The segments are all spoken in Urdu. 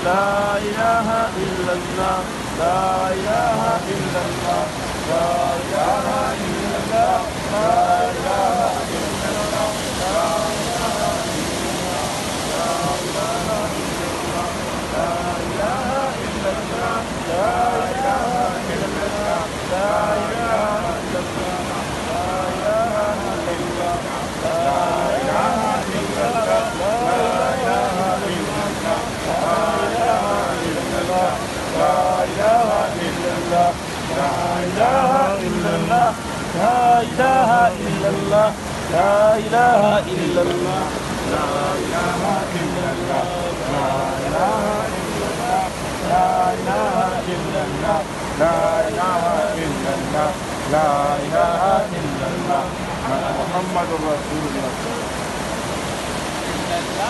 لا إله إلا الله لا إله إلا الله لا إله إلا الله لا إله إلا الله لا إله إلا الله لا إله إلا الله لا إله إلا الله لا إله إلا الله لا إله إلا الله لا إله إلا الله لا إله إلا الله لا إله إلا الله لا إله إلا الله لا إله إلا الله لا إله إلا الله لا إله إلا الله لا إله إلا الله لا إله إلا الله محمد رسول الله إلا الله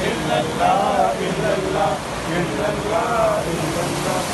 إلا الله إلا الله إلا الله إلا الله إلا الله